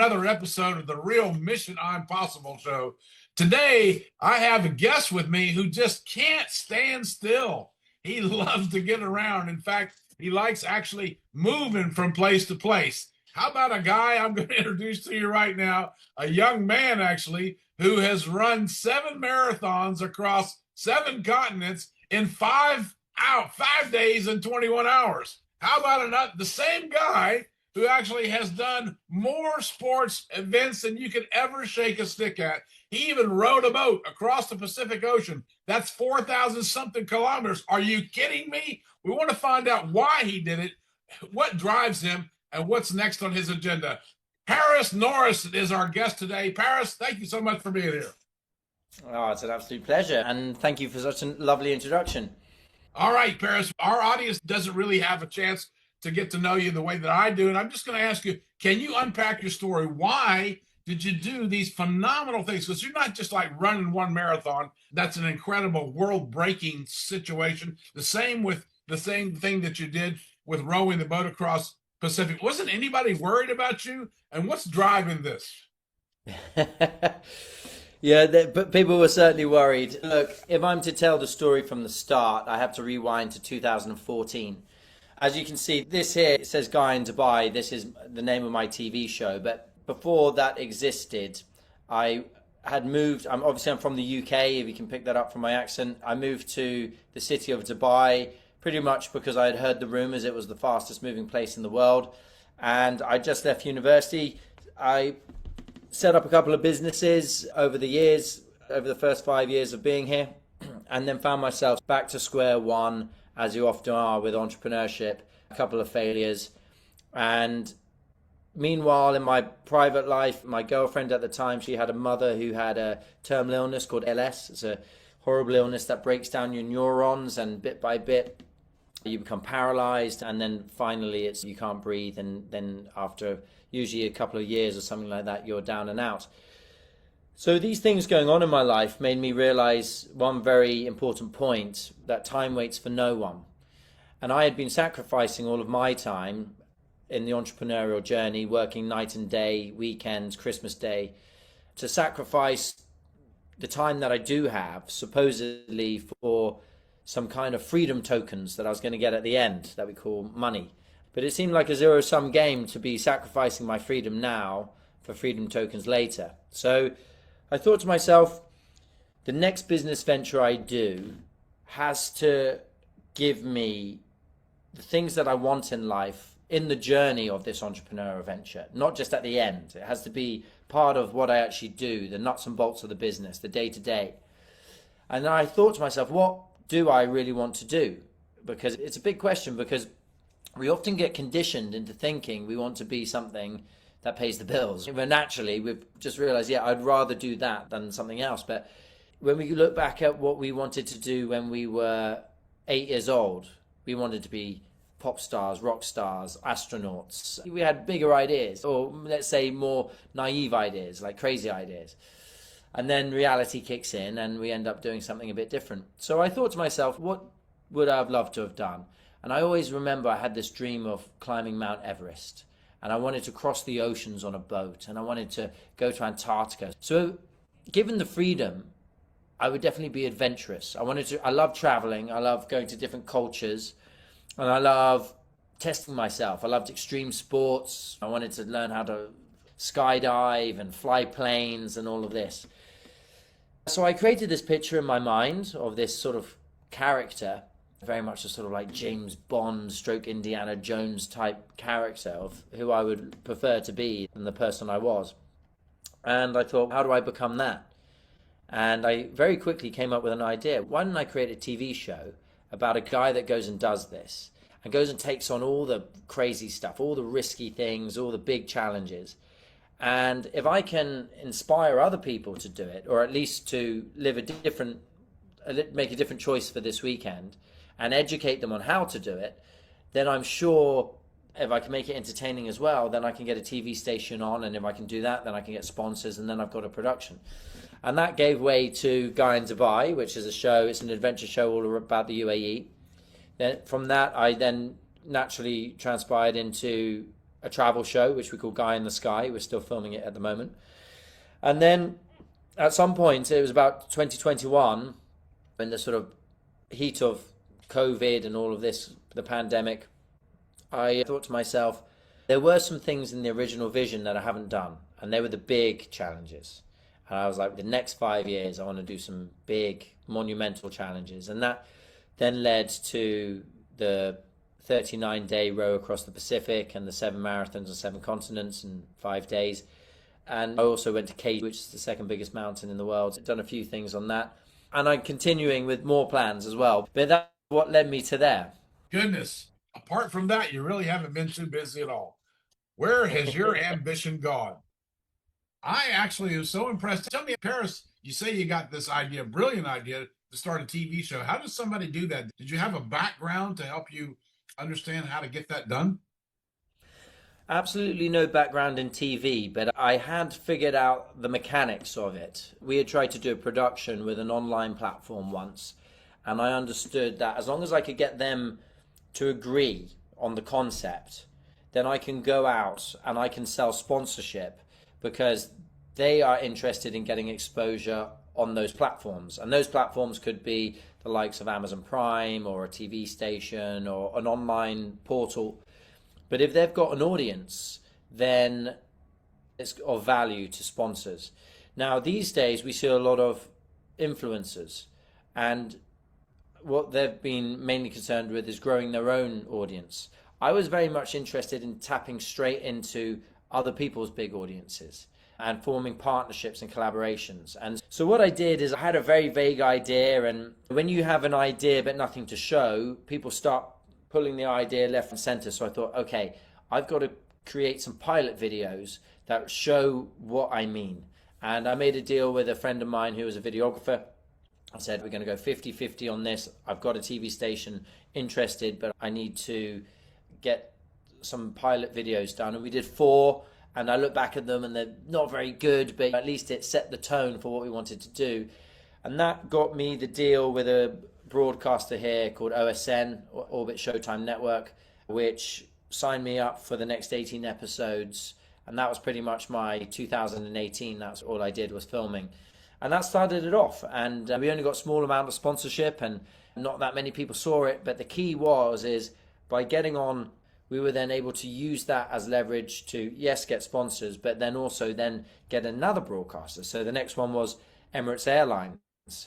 another episode of the Real Mission Impossible show. Today, I have a guest with me who just can't stand still. He loves to get around. In fact, he likes actually moving from place to place. How about a guy I'm going to introduce to you right now, a young man actually, who has run 7 marathons across 7 continents in 5 days and 21 hours. How about the same guy who actually has done more sports events than you could ever shake a stick at? He even rowed a boat across the Pacific Ocean. That's 4,000 something kilometers. Are you kidding me? We want to find out why he did it, what drives him, and what's next on his agenda. Paris Norriss is our guest today. Paris, thank you so much for being here. Oh, it's an absolute pleasure. And thank you for such a lovely introduction. All right, Paris, our audience doesn't really have a chance to get to know you the way that I do. And I'm just going to ask you, can you unpack your story? Why did you do these phenomenal things? Because you're not just like running one marathon. That's an incredible world-breaking situation. The same thing that you did with rowing the boat across Pacific. Wasn't anybody worried about you? And what's driving this? Yeah, but people were certainly worried. Look, if I'm to tell the story from the start, I have to rewind to 2014. As you can see, this here, it says Guy in Dubai. This is the name of my TV show. But before that existed, I had moved. I'm from the UK, if you can pick that up from my accent. I moved to the city of Dubai pretty much because I had heard the rumors it was the fastest moving place in the world. And I just left university. I set up a couple of businesses over the years, over the first 5 years of being here, and then found myself back to square one, as you often are with entrepreneurship, a couple of failures. And meanwhile, in my private life, my girlfriend at the time, she had a mother who had a terminal illness called LS. It's a horrible illness that breaks down your neurons, and bit by bit, you become paralyzed, and then finally you can't breathe, and then after usually a couple of years or something like that, you're down and out. So these things going on in my life made me realize one very important point, that time waits for no one. And I had been sacrificing all of my time in the entrepreneurial journey, working night and day, weekends, Christmas Day, to sacrifice the time that I do have, supposedly for some kind of freedom tokens that I was going to get at the end that we call money. But it seemed like a zero-sum game to be sacrificing my freedom now for freedom tokens later. So I thought to myself, the next business venture I do has to give me the things that I want in life in the journey of this entrepreneurial venture, not just at the end. It has to be part of what I actually do, the nuts and bolts of the business, the day-to-day. And I thought to myself, what do I really want to do? Because it's a big question, because we often get conditioned into thinking we want to be something that pays the bills. But naturally, we've just realized, I'd rather do that than something else. But when we look back at what we wanted to do when we were 8 years old, we wanted to be pop stars, rock stars, astronauts. We had bigger ideas, or let's say more naive ideas, like crazy ideas. And then reality kicks in and we end up doing something a bit different. So I thought to myself, what would I have loved to have done? And I always remember I had this dream of climbing Mount Everest. And I wanted to cross the oceans on a boat. And I wanted to go to Antarctica. So given the freedom, I would definitely be adventurous. I love traveling. I love going to different cultures. And I love testing myself. I loved extreme sports. I wanted to learn how to skydive and fly planes and all of this. So I created this picture in my mind of this sort of character, very much a sort of like James Bond stroke Indiana Jones type character of who I would prefer to be than the person I was. And I thought, how do I become that? And I very quickly came up with an idea. Why don't I create a TV show about a guy that goes and does this, and goes and takes on all the crazy stuff, all the risky things, all the big challenges. And if I can inspire other people to do it, or at least to make a different choice for this weekend and educate them on how to do it, then I'm sure if I can make it entertaining as well, then I can get a TV station on. And if I can do that, then I can get sponsors, and then I've got a production. And that gave way to Guy in Dubai, which is a show, it's an adventure show all about the UAE. Then from that, I then naturally transpired into a travel show, which we call Guy in the Sky. We're still filming it at the moment. And then at some point, it was about 2021, in the sort of heat of COVID and all of this, the pandemic, I thought to myself, there were some things in the original vision that I haven't done, and they were the big challenges. And I was like, the next 5 years, I want to do some big, monumental challenges. And that then led to the 39-day row across the Pacific and the 7 marathons on 7 continents in 5 days. And I also went to K, which is the second biggest mountain in the world. Done a few things on that. And I'm continuing with more plans as well. But that's what led me to there. Goodness. Apart from that, you really haven't been too busy at all. Where has your ambition gone? I actually was so impressed. Tell me, Paris, you say you got this idea, brilliant idea to start a TV show. How does somebody do that? Did you have a background to help you understand how to get that done? Absolutely no background in TV, but I had figured out the mechanics of it. We had tried to do a production with an online platform once, and I understood that as long as I could get them to agree on the concept, then I can go out and I can sell sponsorship, because they are interested in getting exposure on those platforms. And those platforms could be the likes of Amazon Prime or a TV station or an online portal. But if they've got an audience, then it's of value to sponsors. Now, these days, we see a lot of influencers, and what they've been mainly concerned with is growing their own audience. I was very much interested in tapping straight into other people's big audiences and forming partnerships and collaborations. And so what I did is I had a very vague idea, and when you have an idea but nothing to show, people start pulling the idea left and center. So I thought, okay, I've got to create some pilot videos that show what I mean. And I made a deal with a friend of mine who was a videographer. I said, we're going to go 50-50 on this. I've got a TV station interested, but I need to get some pilot videos done. And we did 4, and I look back at them and they're not very good, but at least it set the tone for what we wanted to do. And that got me the deal with a broadcaster here called OSN, Orbit Showtime Network, which signed me up for the next 18 episodes. And that was pretty much my 2018. That's all I did was filming. And that started it off. And we only got a small amount of sponsorship, and not that many people saw it. But the key is by getting on, we were then able to use that as leverage to, yes, get sponsors, but then also then get another broadcaster. So the next one was Emirates Airlines,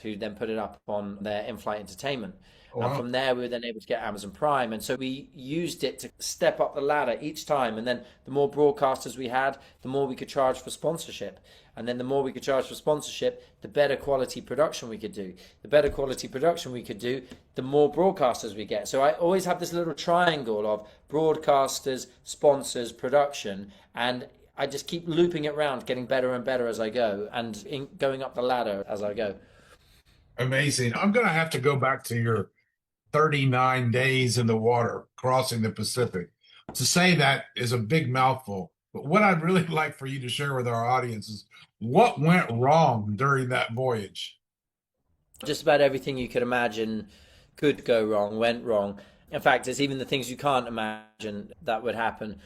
who then put it up on their in-flight entertainment. Wow. And from there, we were then able to get Amazon Prime. And so we used it to step up the ladder each time. And then the more broadcasters we had, the more we could charge for sponsorship. And then the more we could charge for sponsorship, the better quality production we could do. The better quality production we could do, the more broadcasters we get. So I always have this little triangle of broadcasters, sponsors, production, and I just keep looping it around, getting better and better as I go, and going up the ladder as I go. Amazing. I'm going to have to go back to your 39 days in the water crossing the Pacific. To say that is a big mouthful. But what I'd really like for you to share with our audience is what went wrong during that voyage. Just about everything you could imagine could go wrong, went wrong. In fact, it's even the things you can't imagine that would happen.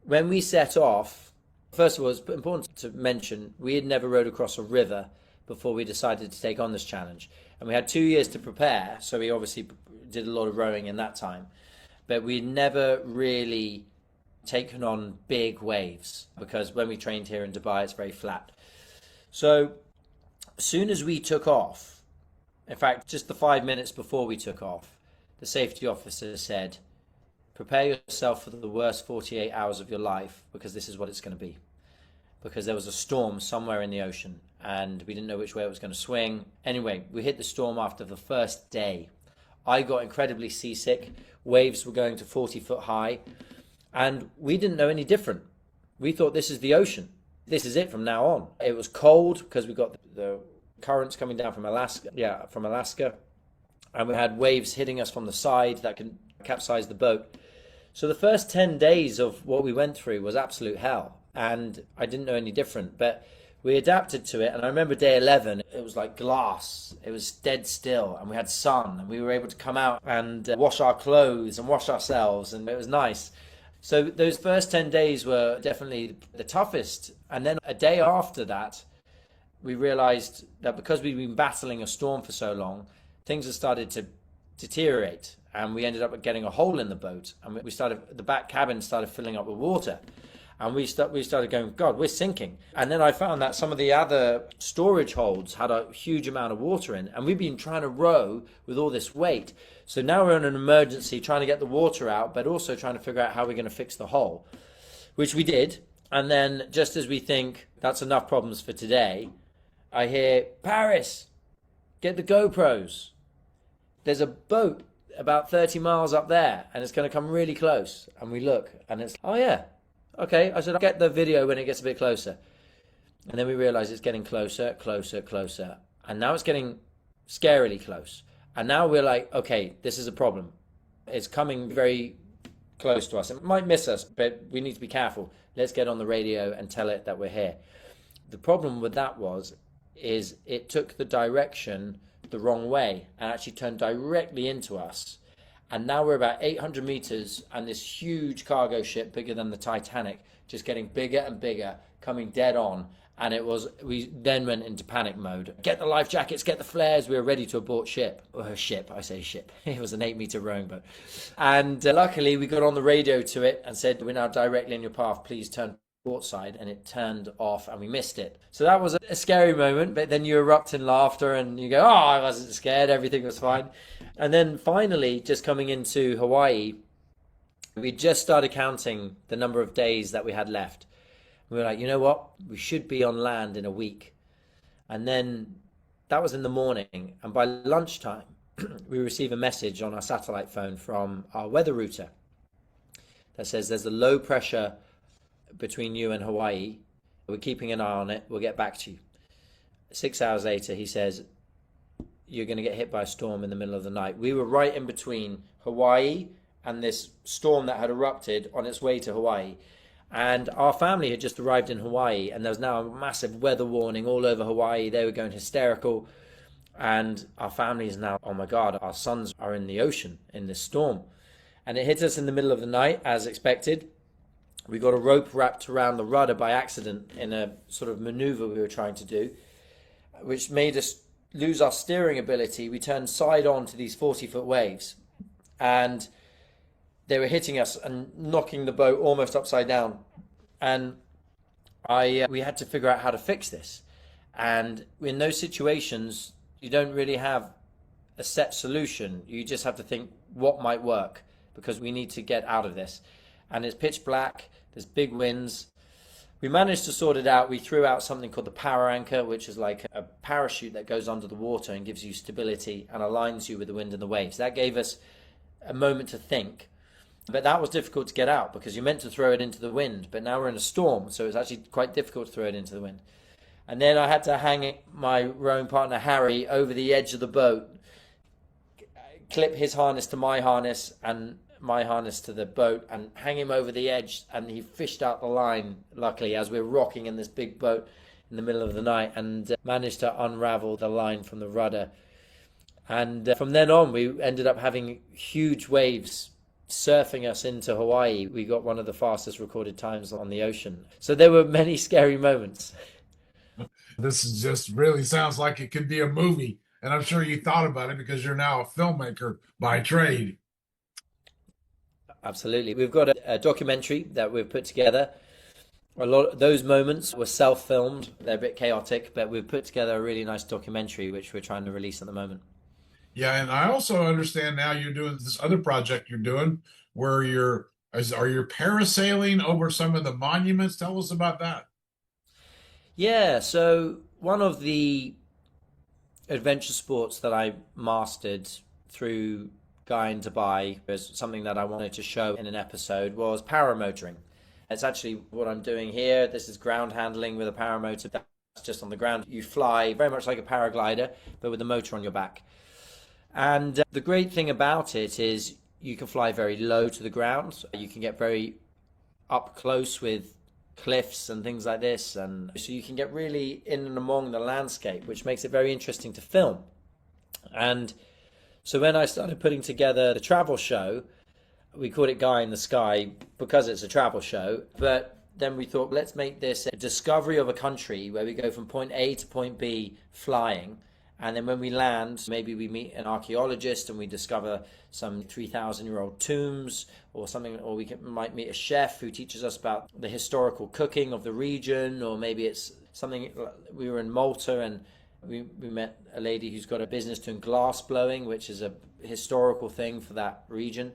When we set off, first of all, it's important to mention, we had never rowed across a river before we decided to take on this challenge. And we had 2 years to prepare, so we obviously did a lot of rowing in that time. But we'd never really taken on big waves, because when we trained here in Dubai, it's very flat. So as soon as we took off, in fact, just the 5 minutes before we took off, the safety officer said, prepare yourself for the worst 48 hours of your life, because this is what it's going to be. Because there was a storm somewhere in the ocean, and we didn't know which way it was going to swing. Anyway, we hit the storm after the first day. I got incredibly seasick. Waves were going to 40 foot high, and we didn't know any different. We thought, this is the ocean. This is it from now on. It was cold because we got the currents coming down from Alaska. And we had waves hitting us from the side that can capsize the boat. So the first 10 days of what we went through was absolute hell. And I didn't know any different, but we adapted to it. And I remember day 11, it was like glass. It was dead still, and we had sun, and we were able to come out and wash our clothes and wash ourselves, and it was nice. So those first 10 days were definitely the toughest. And then a day after that, we realized that because we'd been battling a storm for so long, things had started to deteriorate. And we ended up getting a hole in the boat. And the back cabin started filling up with water. And we started going, God, we're sinking. And then I found that some of the other storage holds had a huge amount of water in. And we've been trying to row with all this weight. So now we're in an emergency trying to get the water out, but also trying to figure out how we're going to fix the hole, which we did. And then just as we think that's enough problems for today, I hear, Paris, get the GoPros. There's a boat about 30 miles up there and it's going to come really close. And we look and it's, oh yeah. Okay, I said, I'll get the video when it gets a bit closer. And then we realize it's getting closer, closer, closer. And now it's getting scarily close. And now we're like, okay, this is a problem. It's coming very close to us. It might miss us, but we need to be careful. Let's get on the radio and tell it that we're here. The problem with that is it took the direction the wrong way and actually turned directly into us. And now we're about 800 meters and this huge cargo ship, bigger than the Titanic, just getting bigger and bigger, coming dead on. And we then went into panic mode. Get the life jackets, get the flares. We were ready to abort ship. I say ship. It was an 8-meter rowing boat. And luckily we got on the radio to it and said, we're now directly in your path. Please turn port side. And it turned off and we missed it. So that was a scary moment. But then you erupt in laughter and you go, oh, I wasn't scared. Everything was fine. And then finally, just coming into Hawaii, we just started counting the number of days that we had left. We were like, you know what? We should be on land in a week. And then that was in the morning. And by lunchtime, we receive a message on our satellite phone from our weather router that says there's a low pressure between you and Hawaii. We're keeping an eye on it. We'll get back to you. 6 hours later, he says, you're going to get hit by a storm in the middle of the night. We were right in between Hawaii and this storm that had erupted on its way to Hawaii. And our family had just arrived in Hawaii, and there was now a massive weather warning all over Hawaii. They were going hysterical. And our family is now, oh my God, our sons are in the ocean in this storm. And it hit us in the middle of the night, as expected. We got a rope wrapped around the rudder by accident in a sort of maneuver we were trying to do, which made us lose our steering ability. We turned side on to these 40-foot waves, and they were hitting us and knocking the boat almost upside down. And we had to figure out how to fix this. And in those situations, you don't really have a set solution. You just have to think what might work, because we need to get out of this. And it's pitch black, there's big winds. We managed to sort it out. We threw out something called the power anchor, which is like a parachute that goes under the water and gives you stability and aligns you with the wind and the waves. That gave us a moment to think. But that was difficult to get out because you meant to throw it into the wind. But now we're in a storm, so it's actually quite difficult to throw it into the wind. And then I had to hang my rowing partner, Harry, over the edge of the boat, clip his harness to my harness and my harness to the boat, and hang him over the edge, and he fished out the line, luckily, as we're rocking in this big boat in the middle of the night, and managed to unravel the line from the rudder. And from then on, we ended up having huge waves surfing us into Hawaii. We got one of the fastest recorded times on the ocean. So there were many scary moments. This is just really sounds like it could be a movie. And I'm sure you thought about it because you're now a filmmaker by trade. Absolutely. We've got a documentary that we've put together. A lot of those moments were self-filmed. They're a bit chaotic, but we've put together a really nice documentary, which we're trying to release at the moment. Yeah, and I also understand now you're doing this other project you're doing where are you parasailing over some of the monuments? Tell us about that. Yeah, so one of the adventure sports that I mastered through Guy in Dubai, as something that I wanted to show in an episode, was paramotoring. It's actually what I'm doing here. This is ground handling with a paramotor. That's just on the ground. You fly very much like a paraglider, but with a motor on your back. And the great thing about it is you can fly very low to the ground. You can get very up close with cliffs and things like this. And so you can get really in and among the landscape, which makes it very interesting to film. And so when I started putting together the travel show, We called it Guy in the Sky because it's a travel show. But then we thought, let's make this a discovery of a country where we go from point A to point B flying. And then when we land, maybe we meet an archaeologist and we discover some 3,000-year-old tombs or something, or might meet a chef who teaches us about the historical cooking of the region, or maybe it's something. We were in Malta and we met a lady who's got a business doing glass blowing, which is a historical thing for that region.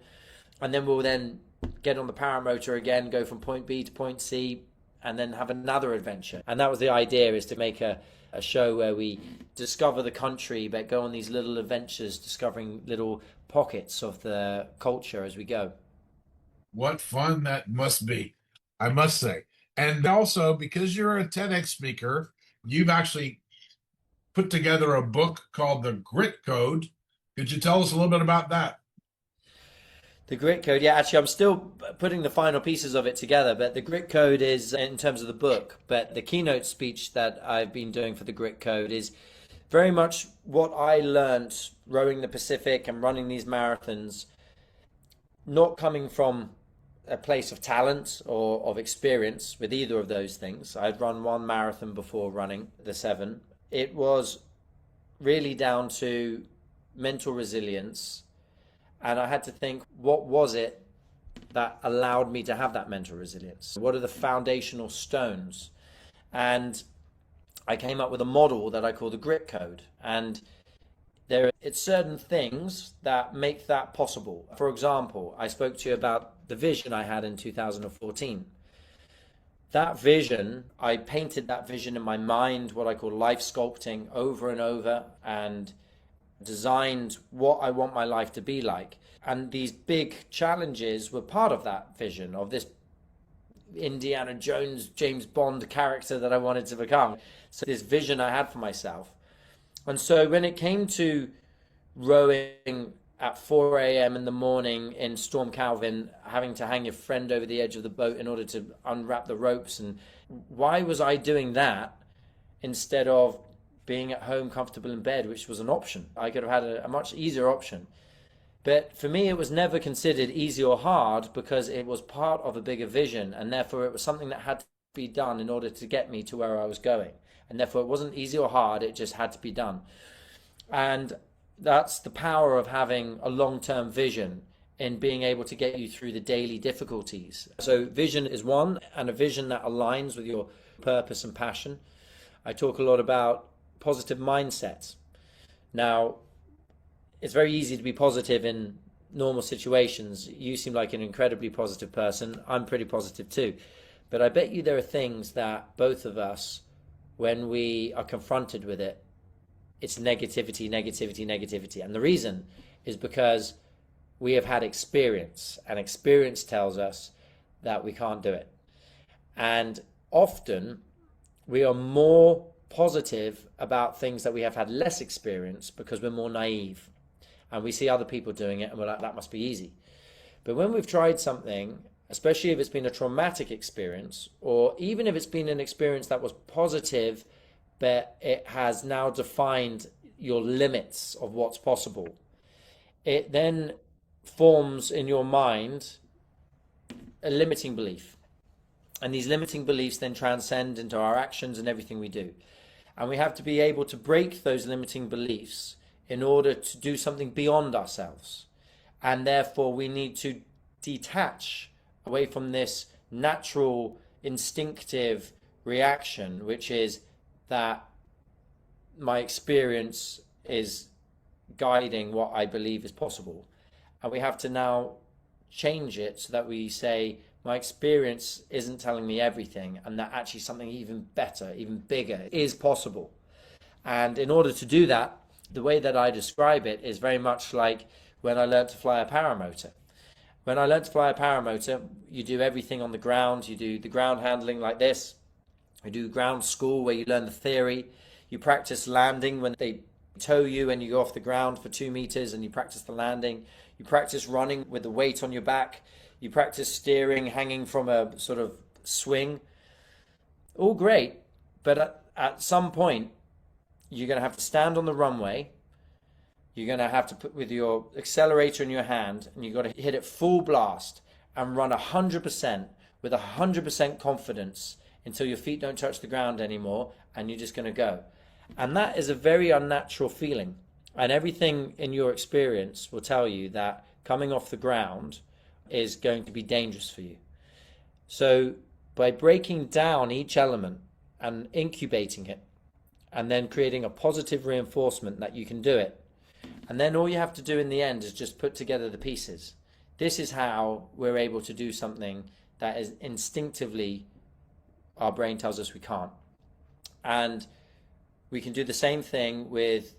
And then we'll then get on the paramotor again, go from point B to point C, and then have another adventure. And that was the idea, is to make a show where we discover the country, but go on these little adventures, discovering little pockets of the culture as we go. What fun that must be, I must say. And also, because you're a TEDx speaker, you've actually put together a book called The Grit Code. Could you tell us a little bit about that? The Grit Code, yeah, actually, I'm still putting the final pieces of it together, but the Grit Code is in terms of the book. But the keynote speech that I've been doing for the Grit Code is very much what I learned rowing the Pacific and running these marathons, not coming from a place of talent or of experience with either of those things. I'd run one marathon before running the 7. It was really down to mental resilience. And I had to think, what was it that allowed me to have that mental resilience? What are the foundational stones? And I came up with a model that I call the Grit Code. And it's certain things that make that possible. For example, I spoke to you about the vision I had in 2014. That vision, I painted that vision in my mind, what I call life sculpting, over and over, and designed what I want my life to be like. And these big challenges were part of that vision of this Indiana Jones, James Bond character that I wanted to become. So this vision I had for myself. And so when it came to rowing at 4 a.m. in the morning in Storm Calvin, having to hang your friend over the edge of the boat in order to unwrap the ropes, and why was I doing that instead of being at home comfortable in bed, which was an option? I could have had a much easier option. But for me, it was never considered easy or hard because it was part of a bigger vision, and therefore it was something that had to be done in order to get me to where I was going. And therefore it wasn't easy or hard, it just had to be done. And that's the power of having a long-term vision in being able to get you through the daily difficulties. So vision is one, and a vision that aligns with your purpose and passion. I talk a lot about positive mindsets. Now, it's very easy to be positive in normal situations. You seem like an incredibly positive person. I'm pretty positive too. But I bet you there are things that both of us, when we are confronted with it, it's negativity, negativity, negativity. And the reason is because we have had experience, and experience tells us that we can't do it. And often we are more positive about things that we have had less experience because we're more naive. And we see other people doing it and we're like, that must be easy. But when we've tried something, especially if it's been a traumatic experience, or even if it's been an experience that was positive, but it has now defined your limits of what's possible, it then forms in your mind a limiting belief. And these limiting beliefs then transcend into our actions and everything we do. And we have to be able to break those limiting beliefs in order to do something beyond ourselves. And therefore we need to detach away from this natural, instinctive reaction, which is that my experience is guiding what I believe is possible. And we have to now change it so that we say, my experience isn't telling me everything, and that actually something even better, even bigger is possible. And in order to do that, the way that I describe it is very much like when I learned to fly a paramotor. When I learned to fly a paramotor, you do everything on the ground. You do the ground handling like this. You do ground school where you learn the theory. You practice landing when they tow you and you go off the ground for 2 meters and you practice the landing. You practice running with the weight on your back. You practice steering, hanging from a sort of swing. All great, but at some point, you're going to have to stand on the runway. you're going to have to put with your accelerator in your hand, and you've got to hit it full blast and run 100% with 100% confidence until your feet don't touch the ground anymore, and you're just going to go. And that is a very unnatural feeling. And everything in your experience will tell you that coming off the ground is going to be dangerous for you. So by breaking down each element and incubating it, and then creating a positive reinforcement that you can do it, and then all you have to do in the end is just put together the pieces. This is how we're able to do something that is instinctively our brain tells us we can't. And we can do the same thing with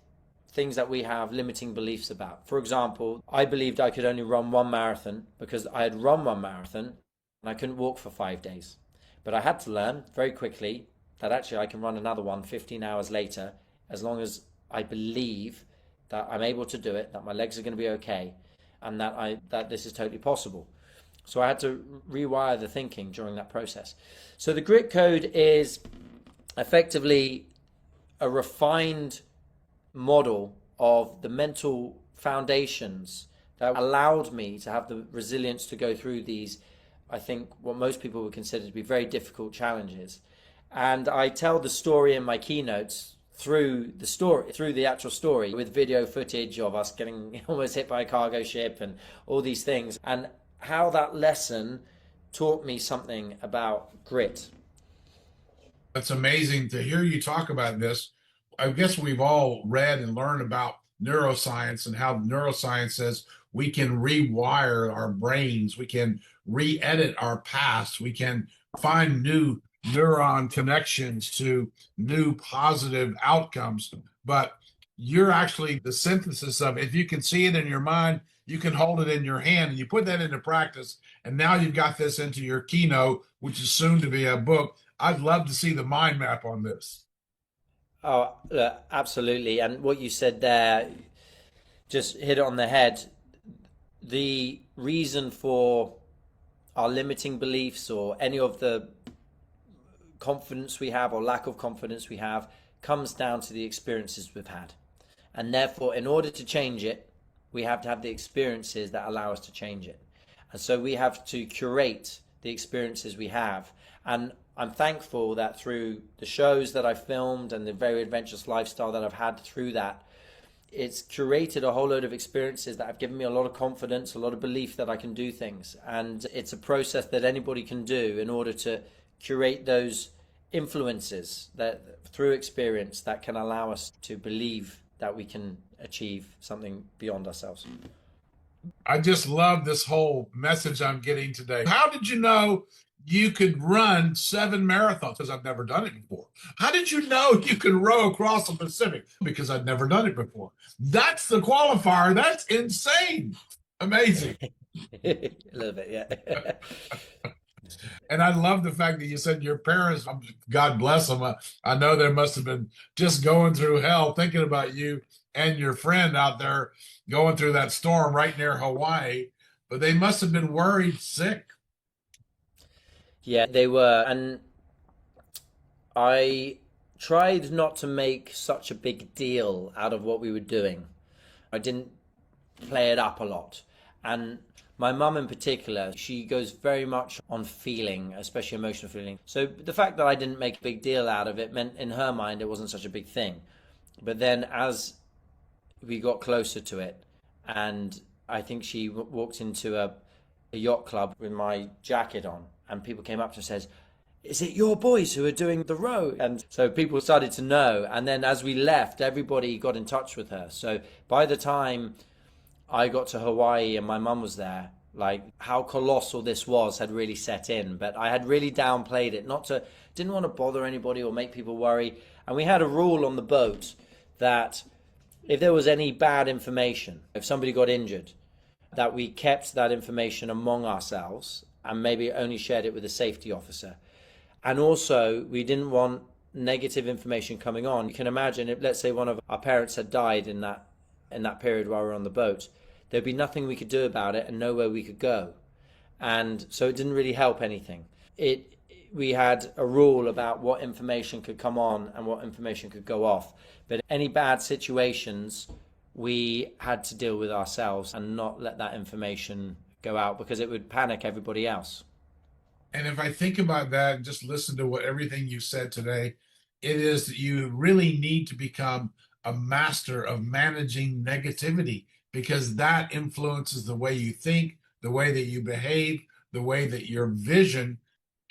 things that we have limiting beliefs about. For example, I believed I could only run one marathon because I had run one marathon and I couldn't walk for 5 days. But I had to learn very quickly that actually I can run another one 15 hours later, as long as I believe that I'm able to do it, that my legs are going to be okay, and that this is totally possible. So I had to rewire the thinking during that process. So the grit code is effectively a refined model of the mental foundations that allowed me to have the resilience to go through these, I think, what most people would consider to be very difficult challenges. And I tell the story in my keynotes through the actual story, with video footage of us getting almost hit by a cargo ship and all these things, and how that lesson taught me something about grit. It's amazing to hear you talk about this. I guess we've all read and learned about neuroscience and how neuroscience says we can rewire our brains, we can re-edit our past, we can find new neuron connections to new positive outcomes. But you're actually the synthesis of it. If you can see it in your mind, you can hold it in your hand, and you put that into practice. And now you've got this into your keynote, which is soon to be a book. I'd love to see the mind map on this. Oh, absolutely. And what you said there just hit it on the head. The reason for our limiting beliefs or any of the confidence we have or lack of confidence we have comes down to the experiences we've had. And therefore, in order to change it, we have to have the experiences that allow us to change it. And so we have to curate the experiences we have. And I'm thankful that through the shows that I filmed and the very adventurous lifestyle that I've had through that, it's curated a whole load of experiences that have given me a lot of confidence, a lot of belief that I can do things. And it's a process that anybody can do in order to curate those influences that through experience that can allow us to believe that we can achieve something beyond ourselves. I just love this whole message I'm getting today. How did you know you could run 7 marathons? Because I've never done it before. How did you know you could row across the Pacific? Because I'd never done it before. That's the qualifier. That's insane. Amazing. A little bit, yeah. And I love the fact that you said your parents, God bless them. I know they must have been just going through hell thinking about you and your friend out there going through that storm right near Hawaii, but they must have been worried sick. Yeah, they were. And I tried not to make such a big deal out of what we were doing. I didn't play it up a lot. And my mum in particular, she goes very much on feeling, especially emotional feeling. So the fact that I didn't make a big deal out of it meant in her mind it wasn't such a big thing. But then as we got closer to it, and I think she walked into a yacht club with my jacket on, and people came up to her and says, "Is it your boys who are doing the row?" And so people started to know. And then as we left, everybody got in touch with her. So by the time I got to Hawaii and my mum was there, like how colossal this was had really set in. But I had really downplayed it, didn't want to bother anybody or make people worry. And we had a rule on the boat that if there was any bad information, if somebody got injured, that we kept that information among ourselves and maybe only shared it with a safety officer. And also, we didn't want negative information coming on. You can imagine if, let's say, one of our parents had died in that period while we were on the boat, there'd be nothing we could do about it and nowhere we could go. And so it didn't really help anything. We had a rule about what information could come on and what information could go off. But any bad situations we had to deal with ourselves and not let that information go out because it would panic everybody else. And if I think about that and just listen to what everything you said today, it is that you really need to become a master of managing negativity, because that influences the way you think, the way that you behave, the way that your vision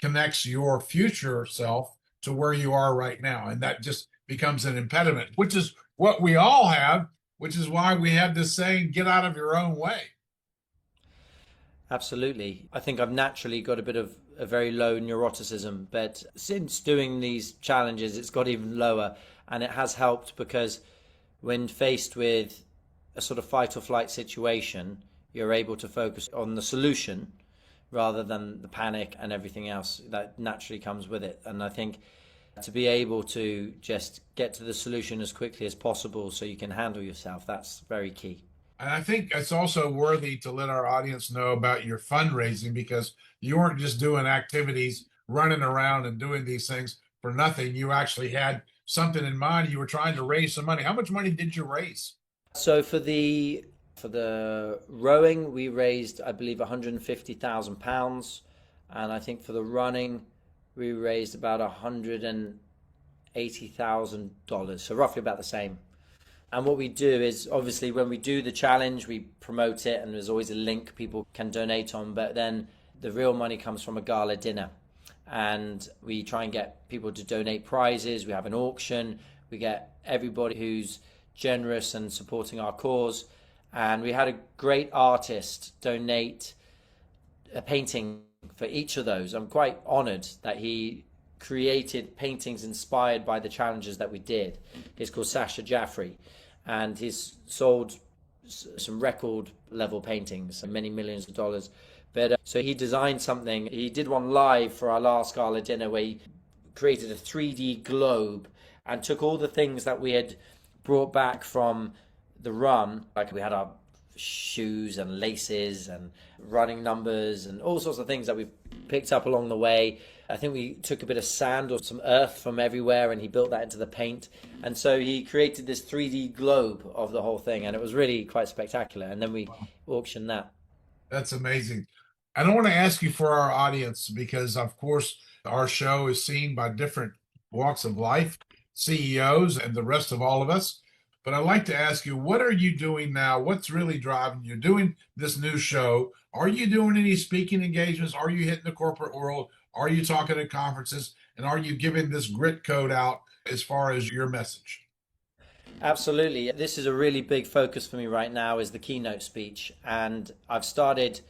connects your future self to where you are right now. And that just becomes an impediment, which is what we all have, which is why we have this saying, get out of your own way. Absolutely. I think I've naturally got a bit of a very low neuroticism, but since doing these challenges, it's got even lower. And it has helped because when faced with a sort of fight or flight situation, you're able to focus on the solution rather than the panic and everything else that naturally comes with it. And I think to be able to just get to the solution as quickly as possible so you can handle yourself, that's very key. And I think it's also worthy to let our audience know about your fundraising, because you weren't just doing activities, running around and doing these things for nothing. You actually had something in mind. You were trying to raise some money. How much money did you raise? So for the rowing, we raised, I believe, £150,000, and I think for the running, we raised about $180,000. So roughly about the same. And what we do is, obviously, when we do the challenge, we promote it, and there's always a link people can donate on. But then the real money comes from a gala dinner, and we try and get people to donate prizes. We have an auction. We get everybody who's generous and supporting our cause. And we had a great artist donate a painting for each of those. I'm quite honored that he created paintings inspired by the challenges that we did. He's called Sasha Jaffrey, and he's sold some record level paintings and many millions of dollars. But so he designed something. He did one live for our last gala dinner where he created a 3D globe and took all the things that we had brought back from the run, like we had our shoes and laces and running numbers and all sorts of things that we picked up along the way. I think we took a bit of sand or some earth from everywhere and he built that into the paint. And so he created this 3D globe of the whole thing, and it was really quite spectacular. And then we auctioned that. That's amazing. I don't want to ask you for our audience because, of course, our show is seen by different walks of life, CEOs, and the rest of all of us. But I'd like to ask you, what are you doing now? What's really driving you? Doing this new show? Are you doing any speaking engagements? Are you hitting the corporate world? Are you talking at conferences? And are you giving this grit code out as far as your message? Absolutely. This is a really big focus for me right now, is the keynote speech. And I've started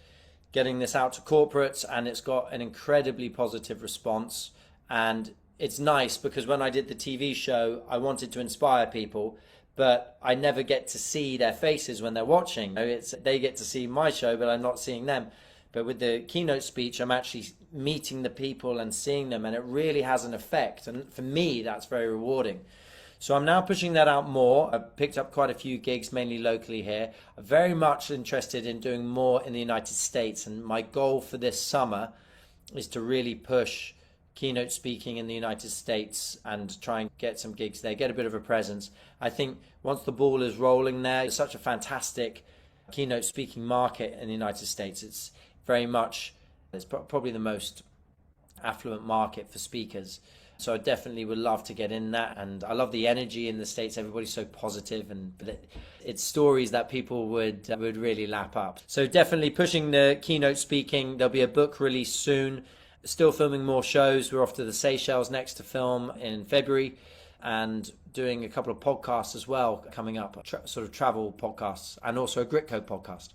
getting this out to corporates, and it's got an incredibly positive response. And it's nice because when I did the TV show, I wanted to inspire people, but I never get to see their faces when they're watching. They get to see my show, but I'm not seeing them. But with the keynote speech, I'm actually meeting the people and seeing them, and it really has an effect. And for me, that's very rewarding. So I'm now pushing that out more. I've picked up quite a few gigs, mainly locally here. I'm very much interested in doing more in the United States. And my goal for this summer is to really push keynote speaking in the United States and try and get some gigs there, get a bit of a presence. I think once the ball is rolling there, it's such a fantastic keynote speaking market in the United States. It's probably the most affluent market for speakers. So I definitely would love to get in that. And I love the energy in the States. Everybody's so positive, and it's stories that people would really lap up. So definitely pushing the keynote speaking. There'll be a book release soon. Still filming more shows. We're off to the Seychelles next to film in February, and doing a couple of podcasts as well coming up, sort of travel podcasts, and also a Grit Code podcast.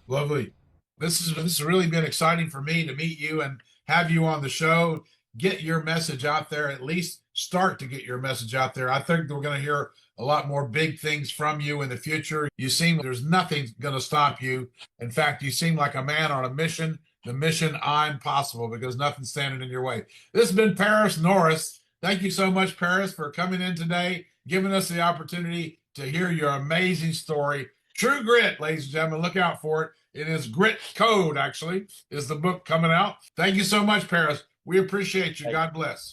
Lovely. This has really been exciting for me to meet you and have you on the show. Get your message out there, at least start to get your message out there. I think we're going to hear a lot more big things from you in the future. You seem there's nothing going to stop you. In fact, you seem like a man on a mission. The mission I'm possible, because nothing's standing in your way. This has been Paris Norriss. Thank you so much, Paris, for coming in today, giving us the opportunity to hear your amazing story. True Grit, ladies and gentlemen, look out for it. It is Grit Code, actually, is the book coming out. Thank you so much, Paris. We appreciate you. God bless.